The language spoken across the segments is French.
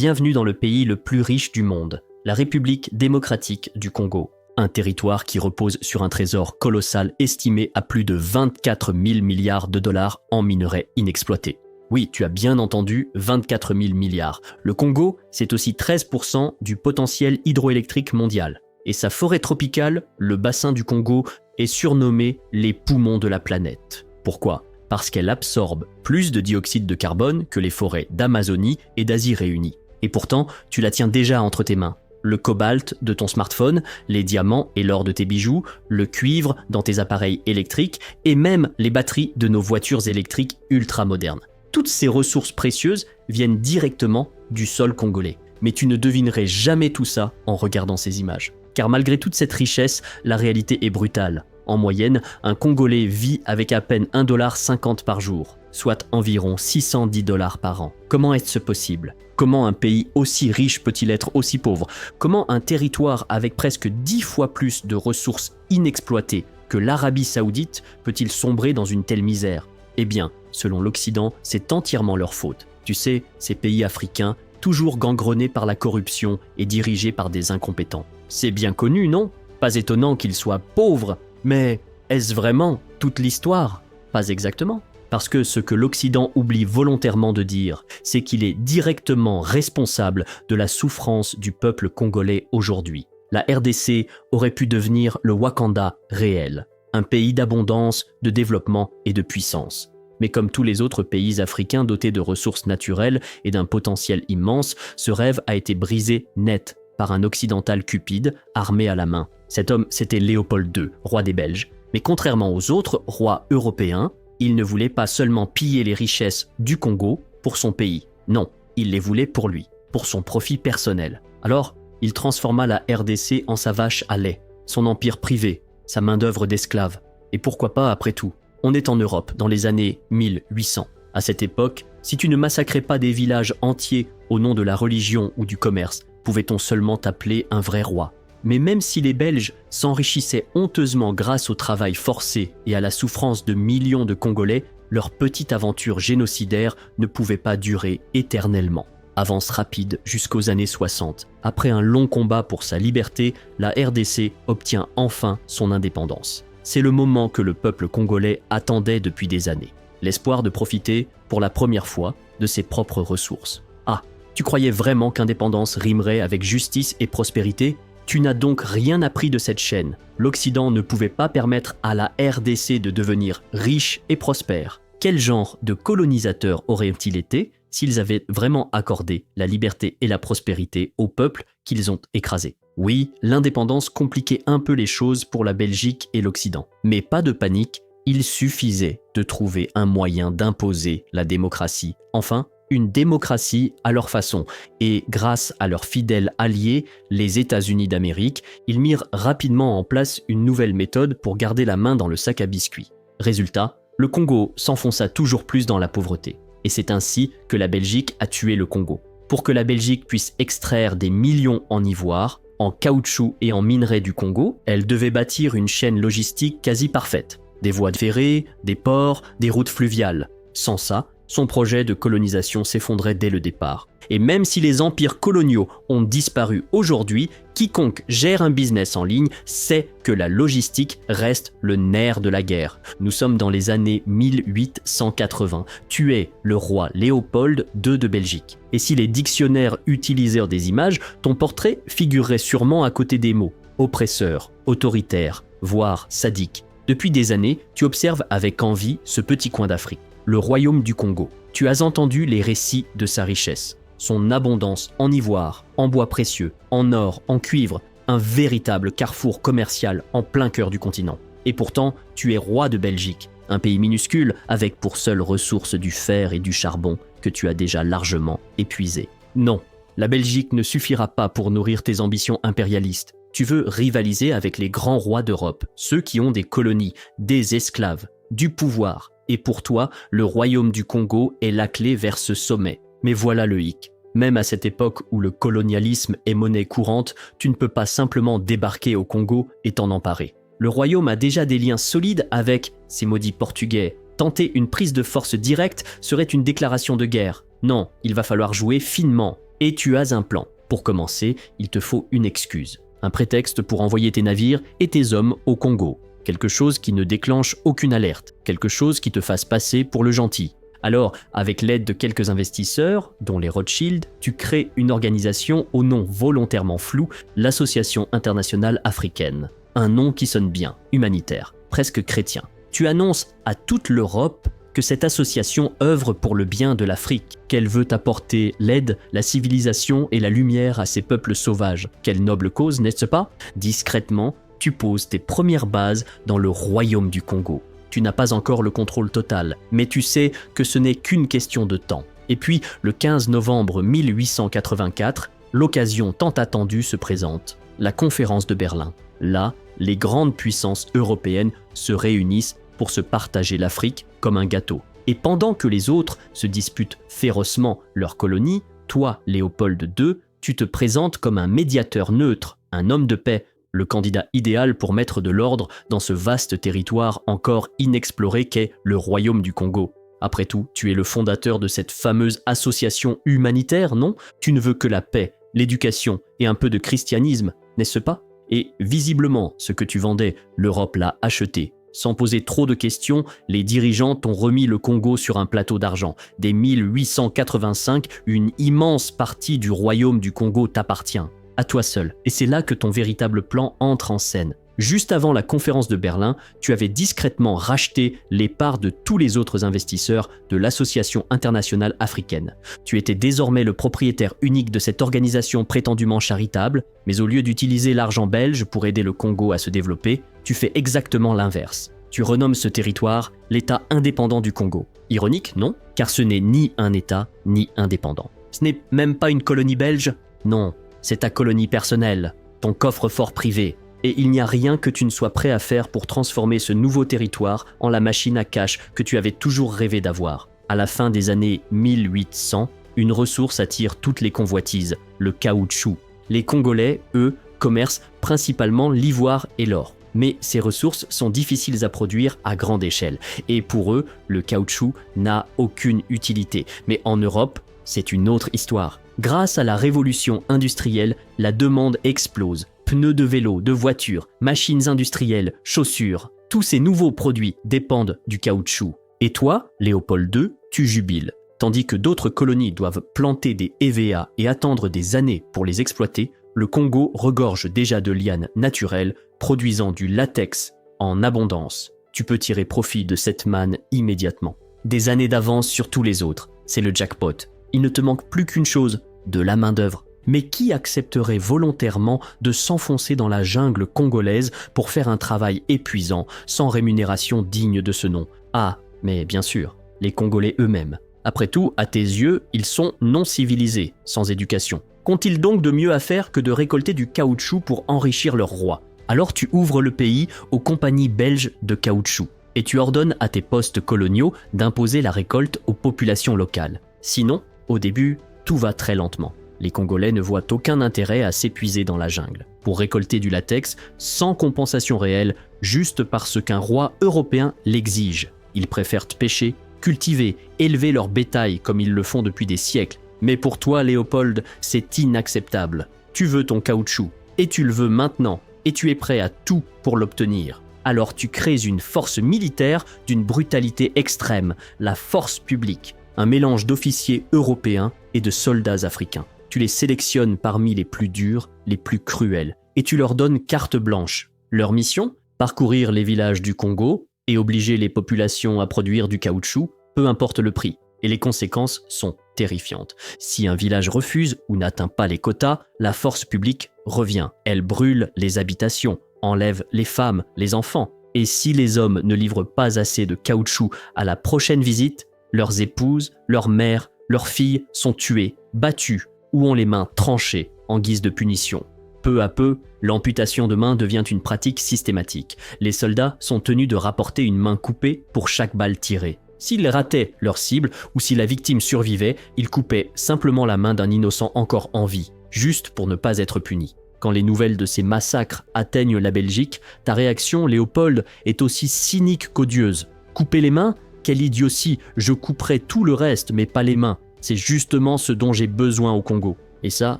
Bienvenue dans le pays le plus riche du monde, la République démocratique du Congo. Un territoire qui repose sur un trésor colossal estimé à plus de 24 000 milliards de dollars en minerais inexploités. Oui, tu as bien entendu, 24 000 milliards. Le Congo, c'est aussi 13% du potentiel hydroélectrique mondial. Et sa forêt tropicale, le bassin du Congo, est surnommé les poumons de la planète. Pourquoi ? Parce qu'elle absorbe plus de dioxyde de carbone que les forêts d'Amazonie et d'Asie réunies. Et pourtant, tu la tiens déjà entre tes mains. Le cobalt de ton smartphone, les diamants et l'or de tes bijoux, le cuivre dans tes appareils électriques et même les batteries de nos voitures électriques ultra modernes. Toutes ces ressources précieuses viennent directement du sol congolais. Mais tu ne devinerais jamais tout ça en regardant ces images. Car malgré toute cette richesse, la réalité est brutale. En moyenne, un Congolais vit avec à peine 1,50 $ par jour, soit environ 610 $ par an. Comment est-ce possible ? Comment un pays aussi riche peut-il être aussi pauvre ? Comment un territoire avec presque 10 fois plus de ressources inexploitées que l'Arabie Saoudite peut-il sombrer dans une telle misère ? Eh bien, selon l'Occident, c'est entièrement leur faute. Tu sais, ces pays africains, toujours gangrenés par la corruption et dirigés par des incompétents. C'est bien connu, non ? Pas étonnant qu'ils soient pauvres. Mais est-ce vraiment toute l'histoire ? Pas exactement. Parce que ce que l'Occident oublie volontairement de dire, c'est qu'il est directement responsable de la souffrance du peuple congolais aujourd'hui. La RDC aurait pu devenir le Wakanda réel, un pays d'abondance, de développement et de puissance. Mais comme tous les autres pays africains dotés de ressources naturelles et d'un potentiel immense, ce rêve a été brisé net par un occidental cupide, armé à la main. Cet homme, c'était Léopold II, roi des Belges. Mais contrairement aux autres rois européens, il ne voulait pas seulement piller les richesses du Congo pour son pays. Non, il les voulait pour lui, pour son profit personnel. Alors, il transforma la RDC en sa vache à lait, son empire privé, sa main-d'œuvre d'esclaves. Et pourquoi pas après tout ? On est en Europe, dans les années 1800. À cette époque, si tu ne massacrais pas des villages entiers au nom de la religion ou du commerce, pouvait-on seulement t'appeler un vrai roi ? Mais même si les Belges s'enrichissaient honteusement grâce au travail forcé et à la souffrance de millions de Congolais, leur petite aventure génocidaire ne pouvait pas durer éternellement. Avance rapide jusqu'aux années 60. Après un long combat pour sa liberté, la RDC obtient enfin son indépendance. C'est le moment que le peuple congolais attendait depuis des années. L'espoir de profiter, pour la première fois, de ses propres ressources. Ah, tu croyais vraiment qu'indépendance rimerait avec justice et prospérité ? Tu n'as donc rien appris de cette chaîne. L'Occident ne pouvait pas permettre à la RDC de devenir riche et prospère. Quel genre de colonisateurs auraient-ils été s'ils avaient vraiment accordé la liberté et la prospérité au peuple qu'ils ont écrasé ? Oui, l'indépendance compliquait un peu les choses pour la Belgique et l'Occident. Mais pas de panique, il suffisait de trouver un moyen d'imposer la démocratie. Enfin, une démocratie à leur façon. Et grâce à leurs fidèles alliés, les États-Unis d'Amérique, ils mirent rapidement en place une nouvelle méthode pour garder la main dans le sac à biscuits. Résultat, le Congo s'enfonça toujours plus dans la pauvreté. Et c'est ainsi que la Belgique a tué le Congo. Pour que la Belgique puisse extraire des millions en ivoire, en caoutchouc et en minerais du Congo, elle devait bâtir une chaîne logistique quasi parfaite. Des voies ferrées, des ports, des routes fluviales. Sans ça, son projet de colonisation s'effondrait dès le départ. Et même si les empires coloniaux ont disparu aujourd'hui, quiconque gère un business en ligne sait que la logistique reste le nerf de la guerre. Nous sommes dans les années 1880. Tu es le roi Léopold II de Belgique. Et si les dictionnaires utilisaient des images, ton portrait figurerait sûrement à côté des mots oppresseur, autoritaire, voire sadique. Depuis des années, tu observes avec envie ce petit coin d'Afrique. Le royaume du Congo. Tu as entendu les récits de sa richesse, son abondance en ivoire, en bois précieux, en or, en cuivre, un véritable carrefour commercial en plein cœur du continent. Et pourtant, tu es roi de Belgique, un pays minuscule avec pour seule ressource du fer et du charbon que tu as déjà largement épuisé. Non, la Belgique ne suffira pas pour nourrir tes ambitions impérialistes. Tu veux rivaliser avec les grands rois d'Europe, ceux qui ont des colonies, des esclaves, du pouvoir. Et pour toi, le royaume du Congo est la clé vers ce sommet. Mais voilà le hic. Même à cette époque où le colonialisme est monnaie courante, tu ne peux pas simplement débarquer au Congo et t'en emparer. Le royaume a déjà des liens solides avec ces maudits Portugais. Tenter une prise de force directe serait une déclaration de guerre. Non, il va falloir jouer finement. Et tu as un plan. Pour commencer, il te faut une excuse. Un prétexte pour envoyer tes navires et tes hommes au Congo. Quelque chose qui ne déclenche aucune alerte. Quelque chose qui te fasse passer pour le gentil. Alors, avec l'aide de quelques investisseurs, dont les Rothschild, tu crées une organisation au nom volontairement flou, l'Association internationale africaine. Un nom qui sonne bien, humanitaire, presque chrétien. Tu annonces à toute l'Europe que cette association œuvre pour le bien de l'Afrique, qu'elle veut apporter l'aide, la civilisation et la lumière à ces peuples sauvages. Quelle noble cause, n'est-ce pas? Discrètement, tu poses tes premières bases dans le royaume du Congo. Tu n'as pas encore le contrôle total, mais tu sais que ce n'est qu'une question de temps. Et puis, le 15 novembre 1884, l'occasion tant attendue se présente, la conférence de Berlin. Là, les grandes puissances européennes se réunissent pour se partager l'Afrique comme un gâteau. Et pendant que les autres se disputent férocement leurs colonies, toi, Léopold II, tu te présentes comme un médiateur neutre, un homme de paix, le candidat idéal pour mettre de l'ordre dans ce vaste territoire encore inexploré qu'est le royaume du Congo. Après tout, tu es le fondateur de cette fameuse association humanitaire, non? Tu ne veux que la paix, l'éducation et un peu de christianisme, n'est-ce pas? Et visiblement, ce que tu vendais, l'Europe l'a acheté. Sans poser trop de questions, les dirigeants t'ont remis le Congo sur un plateau d'argent. Dès 1885, une immense partie du royaume du Congo t'appartient. À toi seul. Et c'est là que ton véritable plan entre en scène. Juste avant la conférence de Berlin, tu avais discrètement racheté les parts de tous les autres investisseurs de l'Association internationale africaine. Tu étais désormais le propriétaire unique de cette organisation prétendument charitable, mais au lieu d'utiliser l'argent belge pour aider le Congo à se développer, tu fais exactement l'inverse. Tu renommes ce territoire l'État indépendant du Congo. Ironique, non? Car ce n'est ni un État, ni indépendant. Ce n'est même pas une colonie belge? Non. C'est ta colonie personnelle, ton coffre-fort privé, et il n'y a rien que tu ne sois prêt à faire pour transformer ce nouveau territoire en la machine à cash que tu avais toujours rêvé d'avoir. À la fin des années 1800, une ressource attire toutes les convoitises, le caoutchouc. Les Congolais, eux, commercent principalement l'ivoire et l'or. Mais ces ressources sont difficiles à produire à grande échelle, et pour eux, le caoutchouc n'a aucune utilité. Mais en Europe, c'est une autre histoire. Grâce à la révolution industrielle, la demande explose. Pneus de vélo, de voitures, machines industrielles, chaussures, tous ces nouveaux produits dépendent du caoutchouc. Et toi, Léopold II, tu jubiles. Tandis que d'autres colonies doivent planter des EVA et attendre des années pour les exploiter, le Congo regorge déjà de lianes naturelles, produisant du latex en abondance. Tu peux tirer profit de cette manne immédiatement. Des années d'avance sur tous les autres, c'est le jackpot. Il ne te manque plus qu'une chose, de la main-d'œuvre. Mais qui accepterait volontairement de s'enfoncer dans la jungle congolaise pour faire un travail épuisant, sans rémunération digne de ce nom? Ah, mais bien sûr, les Congolais eux-mêmes. Après tout, à tes yeux, ils sont non civilisés, sans éducation. Qu'ont-ils donc de mieux à faire que de récolter du caoutchouc pour enrichir leur roi? Alors tu ouvres le pays aux compagnies belges de caoutchouc et tu ordonnes à tes postes coloniaux d'imposer la récolte aux populations locales. Sinon, au début, tout va très lentement. Les Congolais ne voient aucun intérêt à s'épuiser dans la jungle pour récolter du latex sans compensation réelle, juste parce qu'un roi européen l'exige. Ils préfèrent pêcher, cultiver, élever leur bétail comme ils le font depuis des siècles. Mais pour toi, Léopold, c'est inacceptable. Tu veux ton caoutchouc, et tu le veux maintenant, et tu es prêt à tout pour l'obtenir. Alors tu crées une force militaire d'une brutalité extrême, la force publique. Un mélange d'officiers européens et de soldats africains. Tu les sélectionnes parmi les plus durs, les plus cruels, et tu leur donnes carte blanche. Leur mission? Parcourir les villages du Congo et obliger les populations à produire du caoutchouc, peu importe le prix. Et les conséquences sont terrifiantes. Si un village refuse ou n'atteint pas les quotas, la force publique revient. Elle brûle les habitations, enlève les femmes, les enfants. Et si les hommes ne livrent pas assez de caoutchouc à la prochaine visite, leurs épouses, leurs mères, leurs filles sont tuées, battues ou ont les mains tranchées en guise de punition. Peu à peu, l'amputation de main devient une pratique systématique. Les soldats sont tenus de rapporter une main coupée pour chaque balle tirée. S'ils rataient leur cible ou si la victime survivait, ils coupaient simplement la main d'un innocent encore en vie, juste pour ne pas être puni. Quand les nouvelles de ces massacres atteignent la Belgique, ta réaction, Léopold, est aussi cynique qu'odieuse. Couper les mains? Quelle idiotie, je couperai tout le reste, mais pas les mains. C'est justement ce dont j'ai besoin au Congo. Et ça,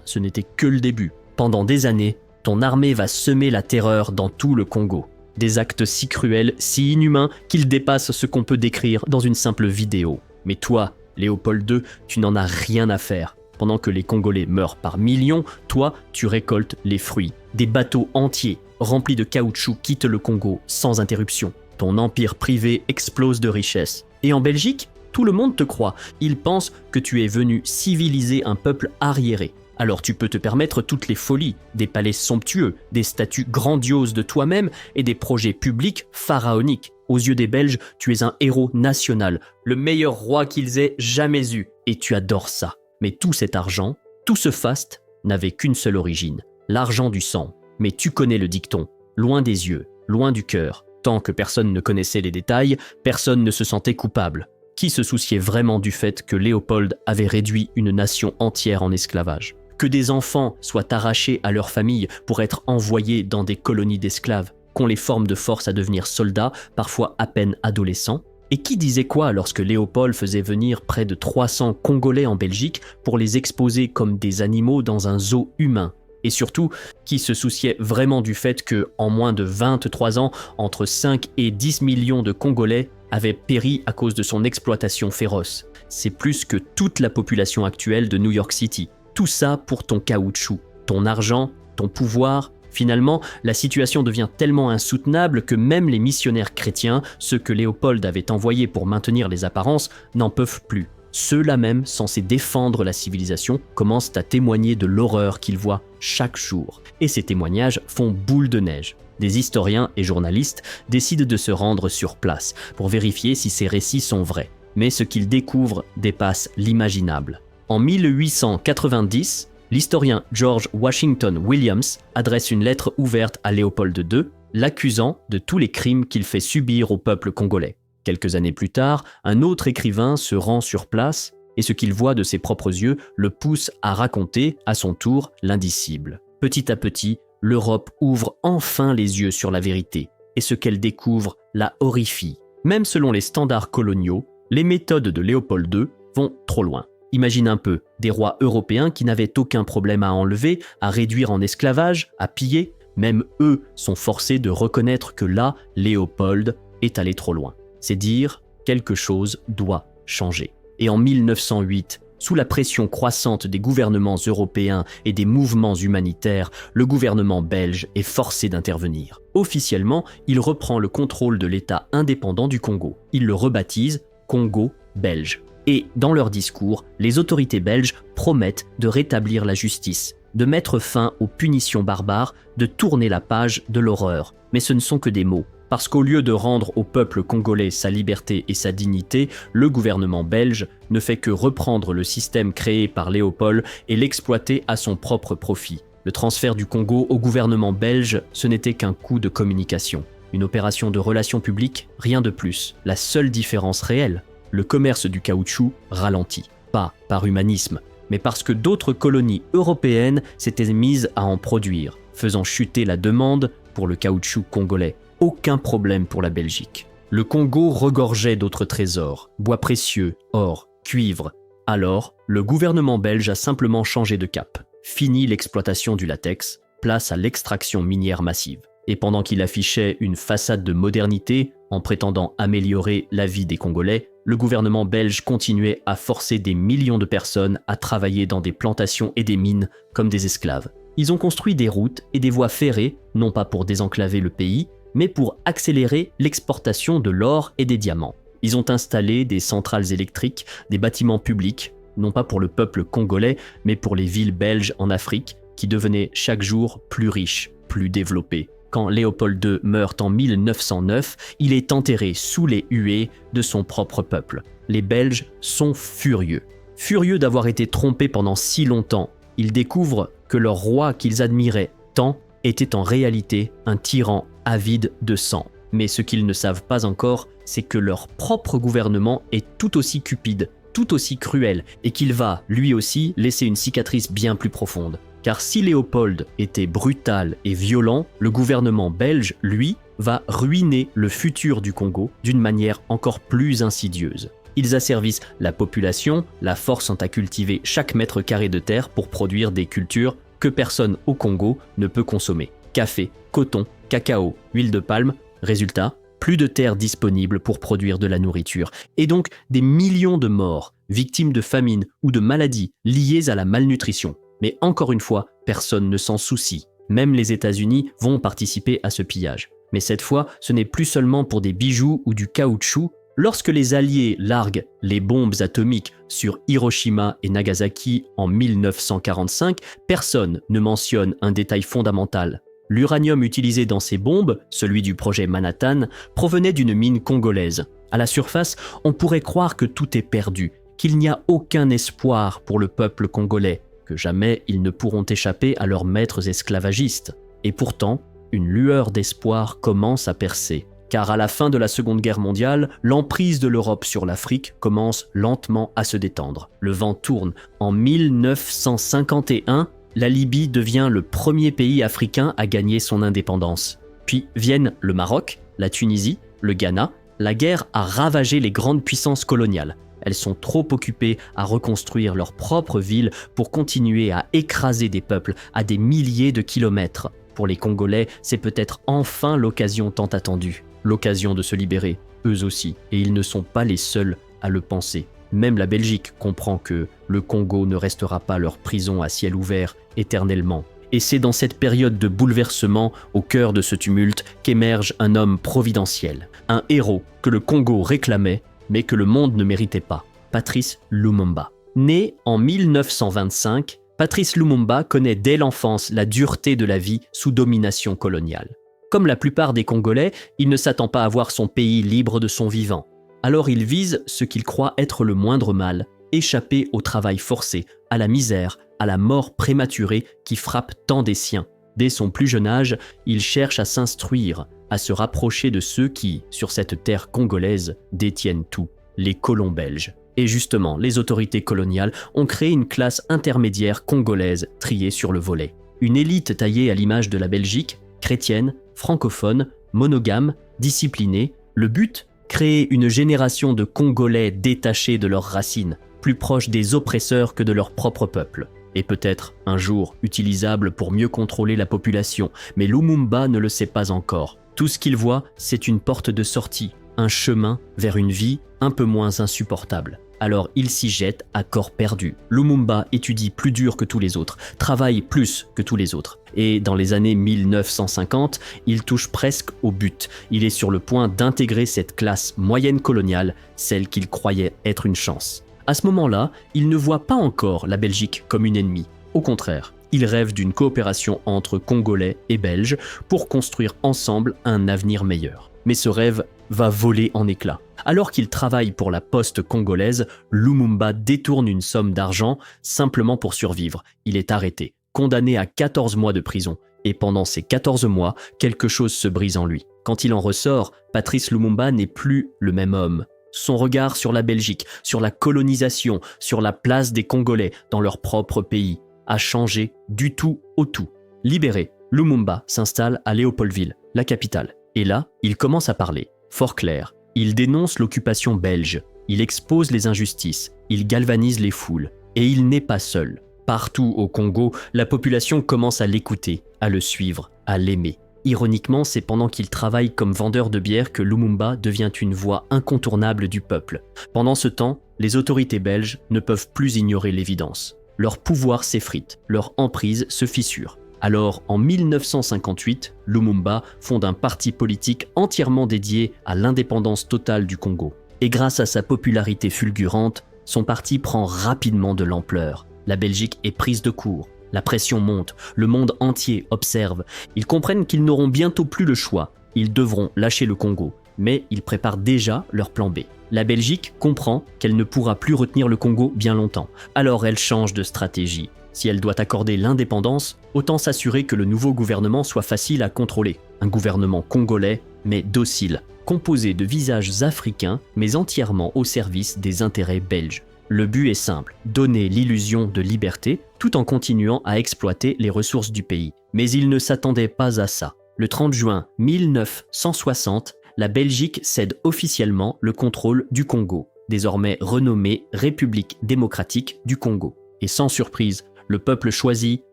ce n'était que le début. Pendant des années, ton armée va semer la terreur dans tout le Congo. Des actes si cruels, si inhumains, qu'ils dépassent ce qu'on peut décrire dans une simple vidéo. Mais toi, Léopold II, tu n'en as rien à faire. Pendant que les Congolais meurent par millions, toi, tu récoltes les fruits. Des bateaux entiers, remplis de caoutchouc, quittent le Congo sans interruption. Ton empire privé explose de richesses. Et en Belgique, tout le monde te croit. Ils pensent que tu es venu civiliser un peuple arriéré. Alors tu peux te permettre toutes les folies, des palais somptueux, des statues grandioses de toi-même et des projets publics pharaoniques. Aux yeux des Belges, tu es un héros national, le meilleur roi qu'ils aient jamais eu. Et tu adores ça. Mais tout cet argent, tout ce faste, n'avait qu'une seule origine, l'argent du sang. Mais tu connais le dicton, loin des yeux, loin du cœur. Tant que personne ne connaissait les détails, personne ne se sentait coupable. Qui se souciait vraiment du fait que Léopold avait réduit une nation entière en esclavage? Que des enfants soient arrachés à leur famille pour être envoyés dans des colonies d'esclaves, qu'on les forme de force à devenir soldats, parfois à peine adolescents? Et qui disait quoi lorsque Léopold faisait venir près de 300 Congolais en Belgique pour les exposer comme des animaux dans un zoo humain? Et surtout, qui se souciait vraiment du fait que, en moins de 23 ans, entre 5 et 10 millions de Congolais avaient péri à cause de son exploitation féroce? C'est plus que toute la population actuelle de New York City. Tout ça pour ton caoutchouc, ton argent, ton pouvoir. Finalement, la situation devient tellement insoutenable que même les missionnaires chrétiens, ceux que Léopold avait envoyés pour maintenir les apparences, n'en peuvent plus. Ceux-là même, censés défendre la civilisation, commencent à témoigner de l'horreur qu'ils voient chaque jour. Et ces témoignages font boule de neige. Des historiens et journalistes décident de se rendre sur place pour vérifier si ces récits sont vrais. Mais ce qu'ils découvrent dépasse l'imaginable. En 1890, l'historien George Washington Williams adresse une lettre ouverte à Léopold II, l'accusant de tous les crimes qu'il fait subir au peuple congolais. Quelques années plus tard, un autre écrivain se rend sur place et ce qu'il voit de ses propres yeux le pousse à raconter, à son tour, l'indicible. Petit à petit, l'Europe ouvre enfin les yeux sur la vérité et ce qu'elle découvre la horrifie. Même selon les standards coloniaux, les méthodes de Léopold II vont trop loin. Imagine un peu, des rois européens qui n'avaient aucun problème à enlever, à réduire en esclavage, à piller, même eux sont forcés de reconnaître que là, Léopold est allé trop loin. C'est dire, quelque chose doit changer. Et en 1908, sous la pression croissante des gouvernements européens et des mouvements humanitaires, le gouvernement belge est forcé d'intervenir. Officiellement, il reprend le contrôle de l'État indépendant du Congo. Il le rebaptise Congo belge. Et dans leur discours, les autorités belges promettent de rétablir la justice, de mettre fin aux punitions barbares, de tourner la page de l'horreur. Mais ce ne sont que des mots. Parce qu'au lieu de rendre au peuple congolais sa liberté et sa dignité, le gouvernement belge ne fait que reprendre le système créé par Léopold et l'exploiter à son propre profit. Le transfert du Congo au gouvernement belge, ce n'était qu'un coup de communication. Une opération de relations publiques, rien de plus. La seule différence réelle, le commerce du caoutchouc ralentit. Pas par humanisme, mais parce que d'autres colonies européennes s'étaient mises à en produire, faisant chuter la demande pour le caoutchouc congolais. Aucun problème pour la Belgique. Le Congo regorgeait d'autres trésors, bois précieux, or, cuivre. Alors, le gouvernement belge a simplement changé de cap. Fini l'exploitation du latex, place à l'extraction minière massive. Et pendant qu'il affichait une façade de modernité, en prétendant améliorer la vie des Congolais, le gouvernement belge continuait à forcer des millions de personnes à travailler dans des plantations et des mines comme des esclaves. Ils ont construit des routes et des voies ferrées, non pas pour désenclaver le pays, mais pour accélérer l'exportation de l'or et des diamants. Ils ont installé des centrales électriques, des bâtiments publics, non pas pour le peuple congolais, mais pour les villes belges en Afrique, qui devenaient chaque jour plus riches, plus développées. Quand Léopold II meurt en 1909, il est enterré sous les huées de son propre peuple. Les Belges sont furieux. Furieux d'avoir été trompés pendant si longtemps, ils découvrent que leur roi qu'ils admiraient tant était en réalité un tyran avide de sang. Mais ce qu'ils ne savent pas encore, c'est que leur propre gouvernement est tout aussi cupide, tout aussi cruel, et qu'il va, lui aussi, laisser une cicatrice bien plus profonde. Car si Léopold était brutal et violent, le gouvernement belge, lui, va ruiner le futur du Congo d'une manière encore plus insidieuse. Ils asservissent la population, la forçant à cultiver chaque mètre carré de terre pour produire des cultures que personne au Congo ne peut consommer. Café, coton, cacao, huile de palme, résultat, plus de terre disponible pour produire de la nourriture. Et donc des millions de morts, victimes de famine ou de maladies liées à la malnutrition. Mais encore une fois, personne ne s'en soucie. Même les États-Unis vont participer à ce pillage. Mais cette fois, ce n'est plus seulement pour des bijoux ou du caoutchouc. Lorsque les Alliés larguent les bombes atomiques sur Hiroshima et Nagasaki en 1945, personne ne mentionne un détail fondamental. L'uranium utilisé dans ces bombes, celui du projet Manhattan, provenait d'une mine congolaise. À la surface, on pourrait croire que tout est perdu, qu'il n'y a aucun espoir pour le peuple congolais, que jamais ils ne pourront échapper à leurs maîtres esclavagistes. Et pourtant, une lueur d'espoir commence à percer. Car à la fin de la Seconde Guerre mondiale, l'emprise de l'Europe sur l'Afrique commence lentement à se détendre. Le vent tourne. En 1951, la Libye devient le premier pays africain à gagner son indépendance. Puis viennent le Maroc, la Tunisie, le Ghana. La guerre a ravagé les grandes puissances coloniales. Elles sont trop occupées à reconstruire leurs propres villes pour continuer à écraser des peuples à des milliers de kilomètres. Pour les Congolais, c'est peut-être enfin l'occasion tant attendue. L'occasion de se libérer, eux aussi. Et ils ne sont pas les seuls à le penser. Même la Belgique comprend que le Congo ne restera pas leur prison à ciel ouvert éternellement. Et c'est dans cette période de bouleversement, au cœur de ce tumulte, qu'émerge un homme providentiel. Un héros que le Congo réclamait, mais que le monde ne méritait pas. Patrice Lumumba. Né en 1925, Patrice Lumumba connaît dès l'enfance la dureté de la vie sous domination coloniale. Comme la plupart des Congolais, il ne s'attend pas à voir son pays libre de son vivant. Alors il vise ce qu'il croit être le moindre mal, échapper au travail forcé, à la misère, à la mort prématurée qui frappe tant des siens. Dès son plus jeune âge, il cherche à s'instruire, à se rapprocher de ceux qui, sur cette terre congolaise, détiennent tout, les colons belges. Et justement, les autorités coloniales ont créé une classe intermédiaire congolaise triée sur le volet. Une élite taillée à l'image de la Belgique, chrétienne, francophone, monogame, disciplinée. Le but ? Créer une génération de Congolais détachés de leurs racines, plus proches des oppresseurs que de leur propre peuple. Et peut-être, un jour, utilisable pour mieux contrôler la population, mais Lumumba ne le sait pas encore. Tout ce qu'il voit, c'est une porte de sortie, un chemin vers une vie un peu moins insupportable. Alors il s'y jette à corps perdu. Lumumba étudie plus dur que tous les autres, travaille plus que tous les autres. Et dans les années 1950, il touche presque au but. Il est sur le point d'intégrer cette classe moyenne coloniale, celle qu'il croyait être une chance. À ce moment-là, il ne voit pas encore la Belgique comme une ennemie. Au contraire, il rêve d'une coopération entre Congolais et Belges pour construire ensemble un avenir meilleur. Mais ce rêve va voler en éclats. Alors qu'il travaille pour la poste congolaise, Lumumba détourne une somme d'argent simplement pour survivre. Il est arrêté, condamné à 14 mois de prison. Et pendant ces 14 mois, quelque chose se brise en lui. Quand il en ressort, Patrice Lumumba n'est plus le même homme. Son regard sur la Belgique, sur la colonisation, sur la place des Congolais dans leur propre pays, a changé du tout au tout. Libéré, Lumumba s'installe à Léopoldville, la capitale. Et là, il commence à parler, fort clair. Il dénonce l'occupation belge, il expose les injustices, il galvanise les foules. Et il n'est pas seul. Partout au Congo, la population commence à l'écouter, à le suivre, à l'aimer. Ironiquement, c'est pendant qu'il travaille comme vendeur de bière que Lumumba devient une voix incontournable du peuple. Pendant ce temps, les autorités belges ne peuvent plus ignorer l'évidence. Leur pouvoir s'effrite, leur emprise se fissure. Alors, en 1958, Lumumba fonde un parti politique entièrement dédié à l'indépendance totale du Congo. Et grâce à sa popularité fulgurante, son parti prend rapidement de l'ampleur. La Belgique est prise de court. La pression monte, le monde entier observe. Ils comprennent qu'ils n'auront bientôt plus le choix. Ils devront lâcher le Congo. Mais ils préparent déjà leur plan B. La Belgique comprend qu'elle ne pourra plus retenir le Congo bien longtemps. Alors elle change de stratégie. Si elle doit accorder l'indépendance, autant s'assurer que le nouveau gouvernement soit facile à contrôler. Un gouvernement congolais, mais docile, composé de visages africains, mais entièrement au service des intérêts belges. Le but est simple, donner l'illusion de liberté tout en continuant à exploiter les ressources du pays. Mais il ne s'attendait pas à ça. Le 30 juin 1960, la Belgique cède officiellement le contrôle du Congo. désormais renommée République démocratique du Congo. Et sans surprise, le peuple choisit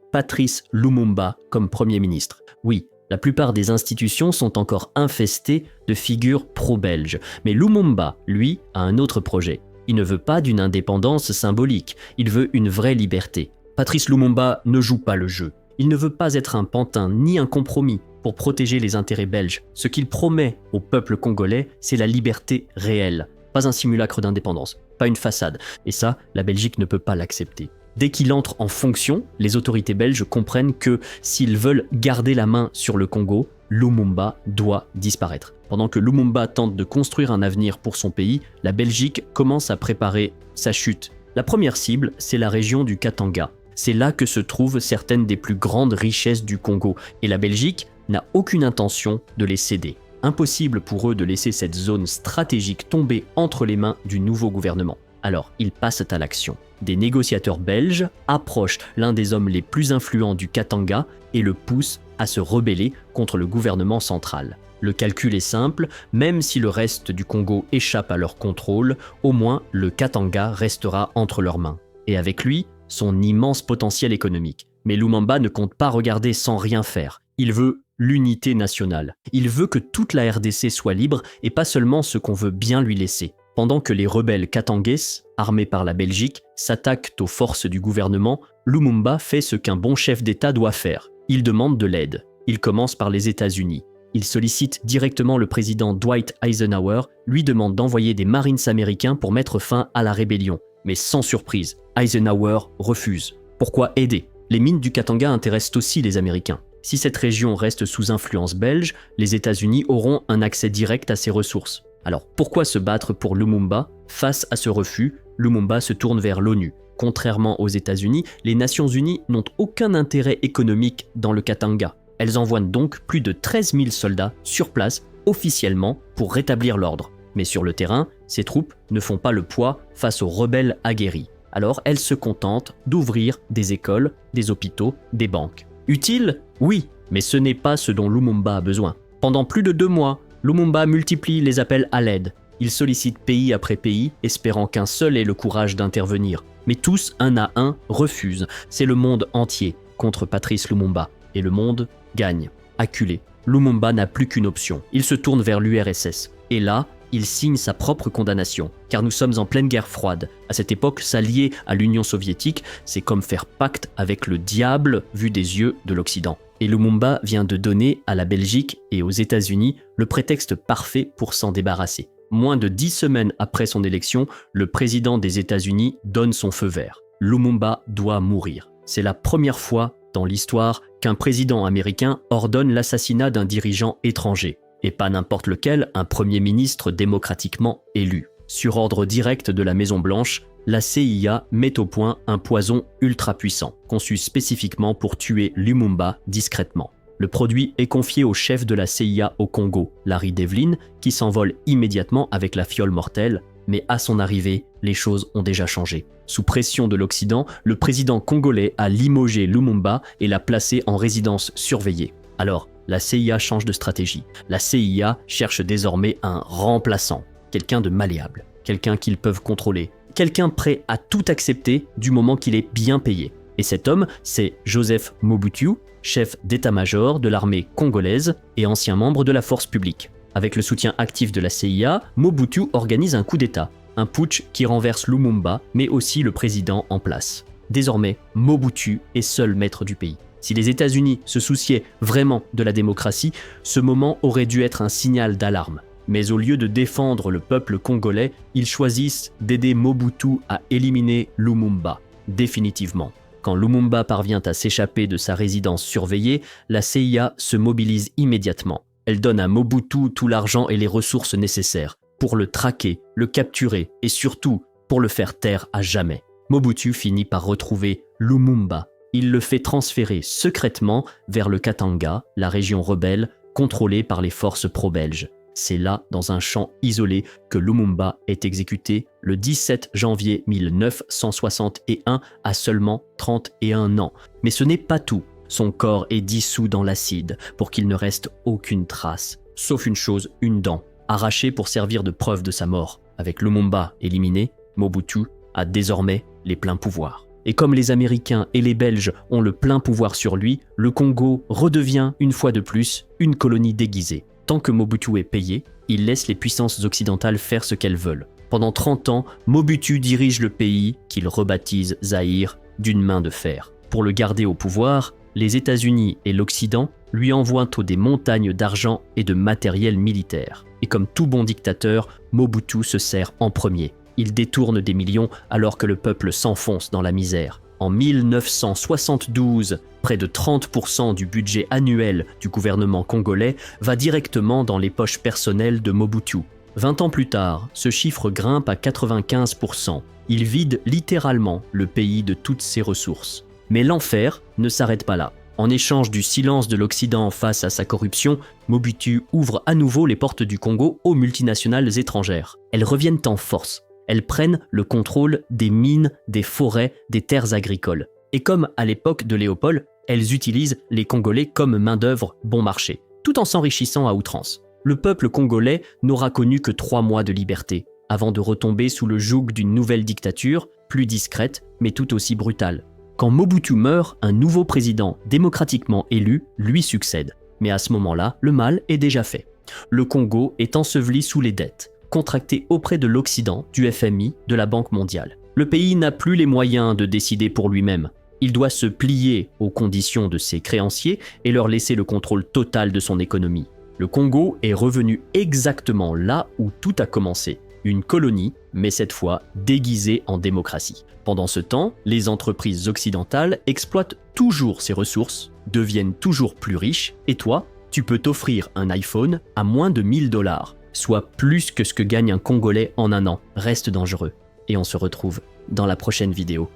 Patrice Lumumba comme Premier ministre. Oui, la plupart des institutions sont encore infestées de figures pro-belges, mais Lumumba, lui, a un autre projet. Il ne veut pas d'une indépendance symbolique, il veut une vraie liberté. Patrice Lumumba ne joue pas le jeu. Il ne veut pas être un pantin ni un compromis pour protéger les intérêts belges. Ce qu'il promet au peuple congolais, c'est la liberté réelle. Pas un simulacre d'indépendance, pas une façade. Et ça, la Belgique ne peut pas l'accepter. Dès qu'il entre en fonction, les autorités belges comprennent que s'ils veulent garder la main sur le Congo, Lumumba doit disparaître. Pendant que Lumumba tente de construire un avenir pour son pays, la Belgique commence à préparer sa chute. La première cible, c'est la région du Katanga. C'est là que se trouvent certaines des plus grandes richesses du Congo, et la Belgique n'a aucune intention de les céder. Impossible pour eux de laisser cette zone stratégique tomber entre les mains du nouveau gouvernement. Alors, ils passent à l'action. Des négociateurs belges approchent l'un des hommes les plus influents du Katanga et le poussent à se rebeller contre le gouvernement central. Le calcul est simple, même si le reste du Congo échappe à leur contrôle, au moins le Katanga restera entre leurs mains. Et avec lui, son immense potentiel économique. Mais Lumumba ne compte pas regarder sans rien faire. Il veut l'unité nationale. Il veut que toute la RDC soit libre et pas seulement ce qu'on veut bien lui laisser. Pendant que les rebelles katangais, armés par la Belgique, s'attaquent aux forces du gouvernement, Lumumba fait ce qu'un bon chef d'État doit faire. Il demande de l'aide. Il commence par les États-Unis. Il sollicite directement le président Dwight Eisenhower, lui demande d'envoyer des Marines américains pour mettre fin à la rébellion. Mais sans surprise, Eisenhower refuse. Pourquoi aider ? Les mines du Katanga intéressent aussi les Américains. Si cette région reste sous influence belge, les États-Unis auront un accès direct à ces ressources. Alors pourquoi se battre pour Lumumba ? Face à ce refus, Lumumba se tourne vers l'ONU. Contrairement aux États-Unis, les Nations Unies n'ont aucun intérêt économique dans le Katanga. Elles envoient donc plus de 13 000 soldats sur place, officiellement, pour rétablir l'ordre. Mais sur le terrain, ces troupes ne font pas le poids face aux rebelles aguerris. Alors elles se contentent d'ouvrir des écoles, des hôpitaux, des banques. Utile ? Oui, mais ce n'est pas ce dont Lumumba a besoin. Pendant plus de 2 mois, Lumumba multiplie les appels à l'aide. Il sollicite pays après pays, espérant qu'un seul ait le courage d'intervenir. Mais tous, un à un, refusent. C'est le monde entier contre Patrice Lumumba. Et le monde gagne. Acculé, Lumumba n'a plus qu'une option. Il se tourne vers l'URSS. Et là, il signe sa propre condamnation. Car nous sommes en pleine guerre froide. À cette époque, s'allier à l'Union soviétique, c'est comme faire pacte avec le diable vu des yeux de l'Occident. Et Lumumba vient de donner à la Belgique et aux États-Unis le prétexte parfait pour s'en débarrasser. Moins de 10 semaines après son élection, le président des États-Unis donne son feu vert. Lumumba doit mourir. C'est la première fois dans l'histoire qu'un président américain ordonne l'assassinat d'un dirigeant étranger. Et pas n'importe lequel, un premier ministre démocratiquement élu. Sur ordre direct de la Maison-Blanche, la CIA met au point un poison ultra puissant, conçu spécifiquement pour tuer Lumumba discrètement. Le produit est confié au chef de la CIA au Congo, Larry Devlin, qui s'envole immédiatement avec la fiole mortelle, mais à son arrivée, les choses ont déjà changé. Sous pression de l'Occident, le président congolais a limogé Lumumba et l'a placé en résidence surveillée. Alors, la CIA change de stratégie. La CIA cherche désormais un remplaçant, quelqu'un de malléable, quelqu'un qu'ils peuvent contrôler, quelqu'un prêt à tout accepter du moment qu'il est bien payé. Et cet homme, c'est Joseph Mobutu, chef d'état-major de l'armée congolaise et ancien membre de la force publique. Avec le soutien actif de la CIA, Mobutu organise un coup d'État, un putsch qui renverse Lumumba, mais aussi le président en place. Désormais, Mobutu est seul maître du pays. Si les États-Unis se souciaient vraiment de la démocratie, ce moment aurait dû être un signal d'alarme. Mais au lieu de défendre le peuple congolais, ils choisissent d'aider Mobutu à éliminer Lumumba, définitivement. Quand Lumumba parvient à s'échapper de sa résidence surveillée, la CIA se mobilise immédiatement. Elle donne à Mobutu tout l'argent et les ressources nécessaires pour le traquer, le capturer et surtout pour le faire taire à jamais. Mobutu finit par retrouver Lumumba. Il le fait transférer secrètement vers le Katanga, la région rebelle contrôlée par les forces pro-belges. C'est là, dans un champ isolé, que Lumumba est exécuté le 17 janvier 1961 à seulement 31 ans. Mais ce n'est pas tout. Son corps est dissous dans l'acide pour qu'il ne reste aucune trace, sauf une chose, une dent, arrachée pour servir de preuve de sa mort. Avec Lumumba éliminé, Mobutu a désormais les pleins pouvoirs. Et comme les Américains et les Belges ont le plein pouvoir sur lui, le Congo redevient, une fois de plus, une colonie déguisée. Tant que Mobutu est payé, il laisse les puissances occidentales faire ce qu'elles veulent. Pendant 30 ans, Mobutu dirige le pays, qu'il rebaptise Zaïre, d'une main de fer. Pour le garder au pouvoir, les États-Unis et l'Occident lui envoient des montagnes d'argent et de matériel militaire. Et comme tout bon dictateur, Mobutu se sert en premier. Il détourne des millions alors que le peuple s'enfonce dans la misère. En 1972, près de 30% du budget annuel du gouvernement congolais va directement dans les poches personnelles de Mobutu. 20 ans plus tard, ce chiffre grimpe à 95%. Il vide littéralement le pays de toutes ses ressources. Mais l'enfer ne s'arrête pas là. En échange du silence de l'Occident face à sa corruption, Mobutu ouvre à nouveau les portes du Congo aux multinationales étrangères. Elles reviennent en force. Elles prennent le contrôle des mines, des forêts, des terres agricoles. Et comme à l'époque de Léopold, elles utilisent les Congolais comme main-d'œuvre bon marché, tout en s'enrichissant à outrance. Le peuple congolais n'aura connu que 3 mois de liberté, avant de retomber sous le joug d'une nouvelle dictature, plus discrète, mais tout aussi brutale. Quand Mobutu meurt, un nouveau président démocratiquement élu lui succède. Mais à ce moment-là, le mal est déjà fait. Le Congo est enseveli sous les dettes, contractées auprès de l'Occident, du FMI, de la Banque mondiale. Le pays n'a plus les moyens de décider pour lui-même. Il doit se plier aux conditions de ses créanciers et leur laisser le contrôle total de son économie. Le Congo est revenu exactement là où tout a commencé. Une colonie, mais cette fois déguisée en démocratie. Pendant ce temps, les entreprises occidentales exploitent toujours ces ressources, deviennent toujours plus riches, et toi, tu peux t'offrir un iPhone à moins de 1000 $, soit plus que ce que gagne un Congolais en un an. Reste dangereux. Et on se retrouve dans la prochaine vidéo.